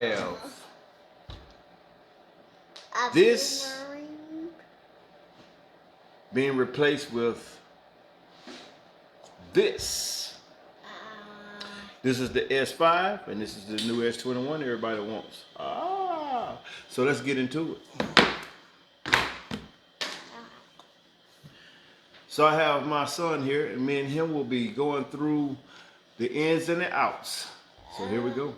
have A this boomerang. being replaced with this. This is the S5 and this is the new S21 everybody wants. So let's get into it. So I have my son here and me and him will be going through the ins and the outs. So here we go.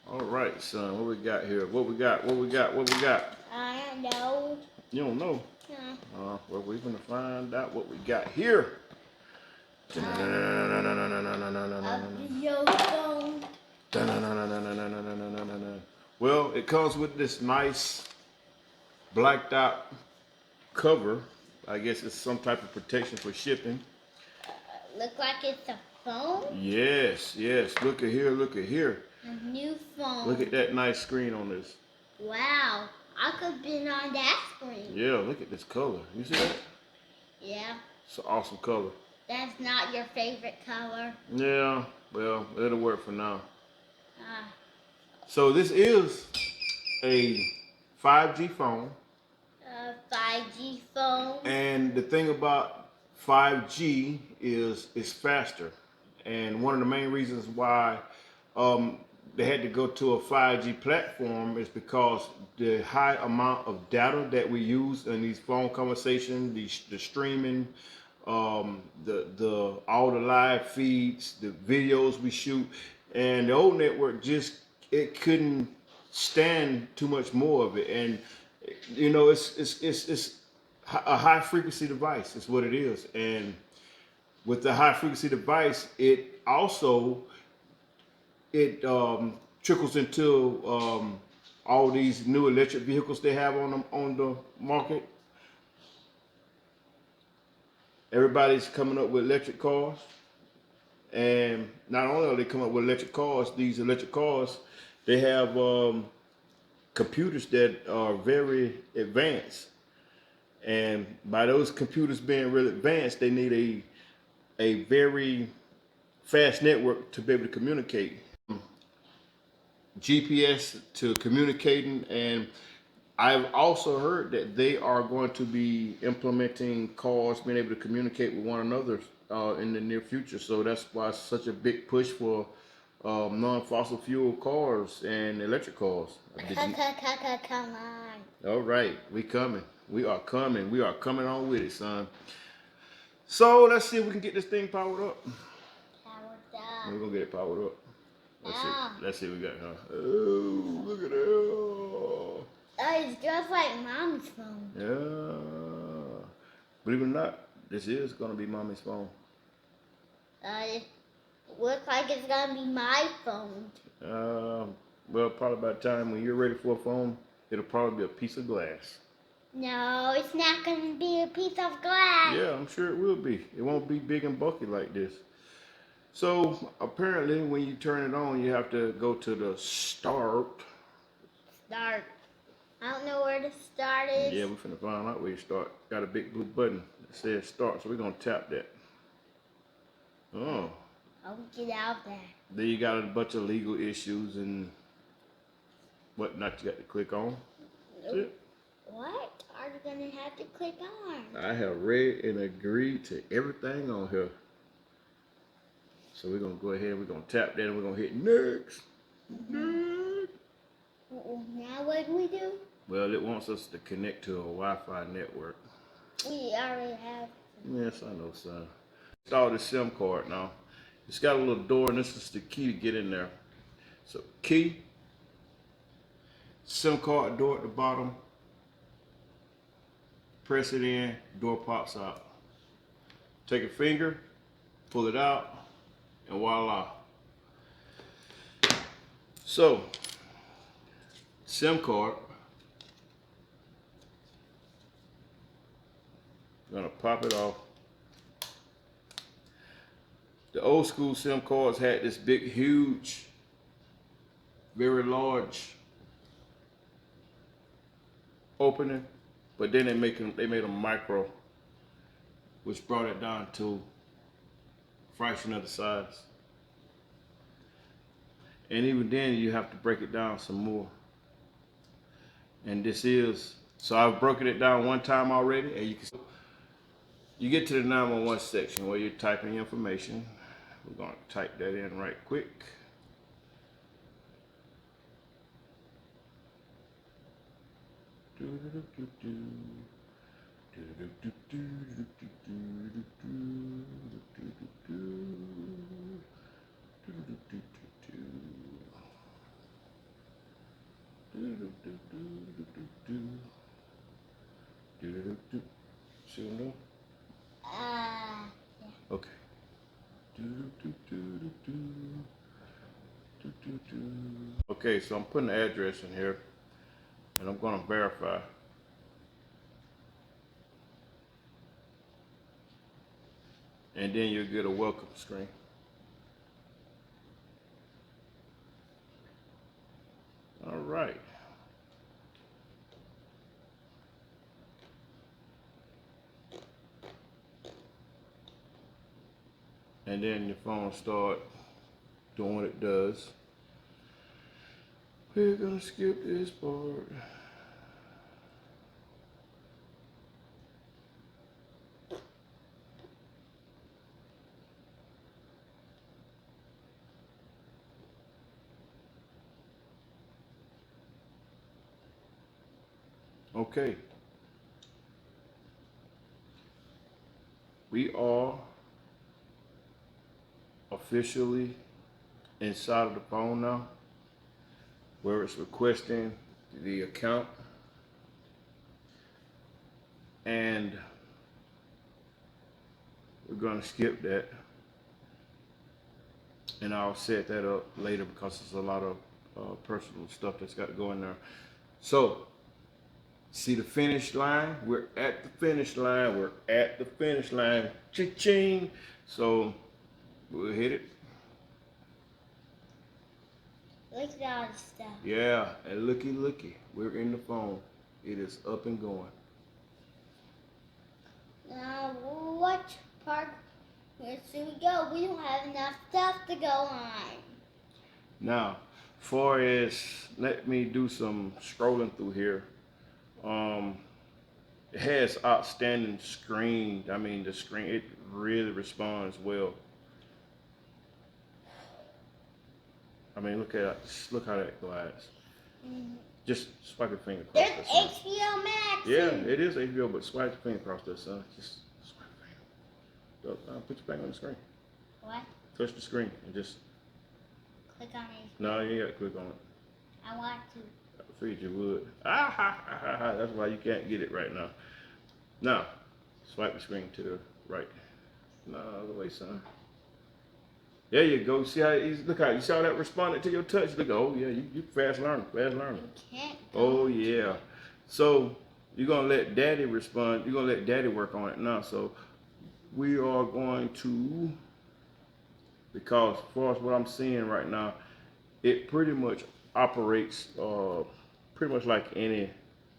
All right, son, what we got here? What we got? I don't know. You don't know? Yeah. Well, we're gonna find out what we got here. Your phone. Well, it comes with this nice blacked out cover. I guess it's some type of protection for shipping. Look like it's a phone? Yes. Look at here. A new phone. Look at that nice screen on this. Wow. I could have been on that screen. Yeah, look at this color. You see that? Yeah. It's an awesome color. That's not your favorite color. Yeah, well, it'll work for now. So this is a 5G phone. 5G phone. And the thing about 5G is it's faster. And one of the main reasons why they had to go to a 5G platform is because the high amount of data that we use in these phone conversations, the streaming, all the live feeds, the videos we shoot, and the old network it couldn't stand too much more of it. And you know, it's a high frequency device is what it is. And with the high frequency device, it also trickles into all these new electric vehicles they have on the market. Everybody's coming up with electric cars, and not only are they coming up with electric cars, these electric cars they have computers that are very advanced, and by those computers being really advanced, they need a very fast network to be able to communicate. GPS to communicating, and I've also heard that they are going to be implementing cars being able to communicate with one another in the near future. So that's why it's such a big push for non-fossil fuel cars and electric cars. Come on. All right, we coming. We are coming. We are coming on with it, son. So let's see if we can get this thing powered up. We're gonna get it powered up. Let's see what we got, huh? Oh, look at that. Oh, it's just like Mom's phone. Yeah. Believe it or not, this is gonna be Mommy's phone. It looks like it's gonna be my phone. Well, probably by the time when you're ready for a phone, it'll probably be a piece of glass. No, it's not gonna be a piece of glass. Yeah, I'm sure it will be. It won't be big and bulky like this. So apparently when you turn it on, you have to go to the start. Start. I don't know where the start is. Yeah, we're finna find out where you start. Got a big blue button that says start, so we're gonna tap that. Oh. I'll get out there. Then you got a bunch of legal issues and whatnot you got to click on. Nope. What are you gonna have to click on? I have read and agreed to everything on here. So we're gonna go ahead, we're gonna tap that and we're gonna hit next. Next. Now what do we do? Well, it wants us to connect to a Wi-Fi network. We already have. Yes, I know, son. Install the SIM card now. It's got a little door and this is the key to get in there. So key, SIM card door at the bottom. Press it in, door pops out. Take a finger, pull it out, and voila. So, SIM card. I'm gonna pop it off. The old school SIM cards had this big, huge, very large opening, but then they made them micro, which brought it down to fraction of the size. And even then, you have to break it down some more. And this is, so I've broken it down one time already, and you get to the 911 section where you're typing your information. We're going to type that in right quick. See what I'm doing? Yeah. Okay. Okay, so I'm putting the address in here, and I'm going to verify. And then you'll get a welcome screen. All right. And then your phone start doing what it does. We're gonna skip this part. Okay. We are officially inside of the phone now, where it's requesting the account. And we're gonna skip that. And I'll set that up later because there's a lot of personal stuff that's got to go in there. So, see the finish line? We're at the finish line. We're at the finish line. Cha-ching. So, we'll hit it. Look at all the stuff. Yeah, and looky. We're in the phone. It is up and going. Now, what part? Where should we go? We don't have enough stuff to go on. Now, far as, let me do some scrolling through here. It has outstanding screen. I mean, the screen, it really responds well. I mean, look how that glides. Mm-hmm. Just swipe your finger across There's that, son. HBO Max. Yeah, it is HBO, but swipe your finger across that, son. Just swipe your finger. Put your finger on the screen. What? Touch the screen and just. Click on it. No, you ain't got to click on it. I want to. I figured you would. That's why you can't get it right now. Now, swipe the screen to the right. No, other way, son. There you go. See how easy? Look how you saw that responded to your touch. Look, oh yeah, you fast learner. You can't go. Oh yeah. So you're gonna let Daddy respond. You're gonna let Daddy work on it now. So we are going to, because as far as what I'm seeing right now, it pretty much operates pretty much like any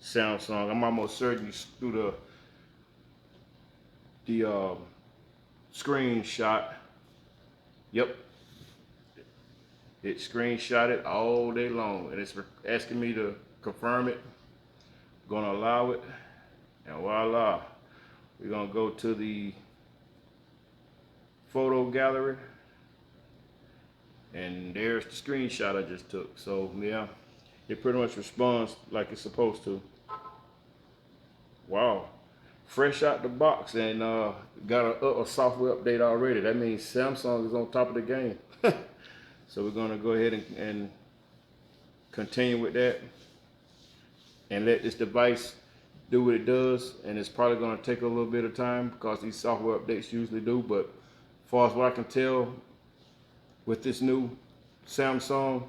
Samsung. I'm almost certain you through the screenshot. Yep. It screenshotted all day long, and it's asking me to confirm it. Gonna allow it, and voila. We're gonna go to the photo gallery, and there's the screenshot I just took. So yeah, it pretty much responds like it's supposed to. Wow. Fresh out the box, and got a software update already. That means Samsung is on top of the game. So we're gonna go ahead and continue with that and let this device do what it does. And it's probably gonna take a little bit of time because these software updates usually do. But as far as what I can tell with this new Samsung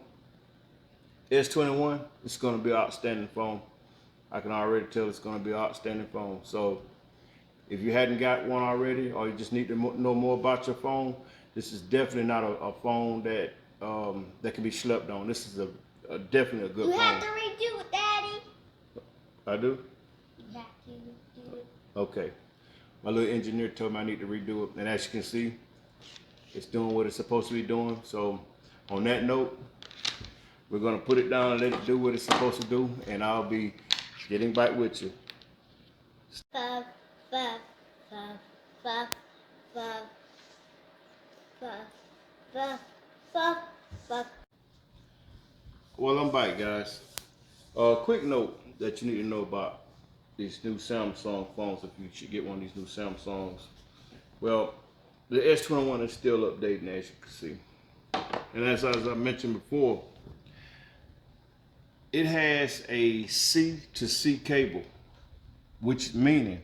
S21, it's gonna be an outstanding phone. I can already tell it's gonna be an outstanding phone. So if you hadn't got one already, or you just need to know more about your phone, this is definitely not a phone that that can be slept on. This is definitely a good phone. You have to redo it, Daddy. I do? You have to redo it. Okay. My little engineer told me I need to redo it. And as you can see, It's doing what it's supposed to be doing. So on that note, we're gonna put it down and let it do what it's supposed to do, and I'll be getting back with you. Buff, buff, buff, buff, buff, buff, buff, buff, buff. Well, I'm back, guys. Quick note that you need to know about these new Samsung phones if you should get one of these new Samsungs. Well, the S21 is still updating, as you can see. And as I mentioned before, it has a C to C cable, which meaning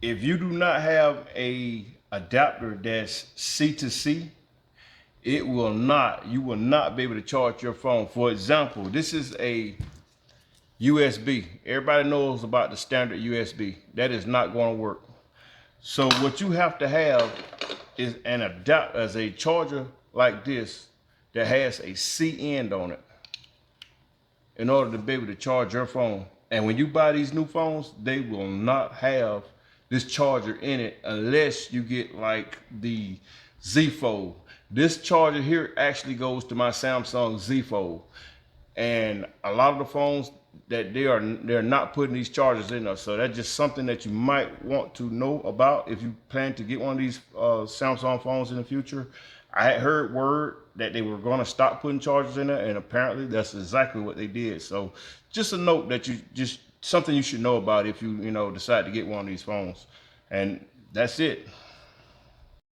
if you do not have a adapter that's C to C, you will not be able to charge your phone. For example, this is a USB. Everybody knows about the standard USB. That is not going to work. So what you have to have is an adapter, as a charger like this that has a C end on it in order to be able to charge your phone. And when you buy these new phones, they will not have this charger in it unless you get like the Z Fold. This charger here actually goes to my Samsung Z Fold. And a lot of the phones that they're not putting these chargers in there. So that's just something that you might want to know about if you plan to get one of these Samsung phones in the future. I had heard word that they were going to stop putting chargers in there, and apparently that's exactly what they did. So just a note that something you should know about if you decide to get one of these phones. And that's it.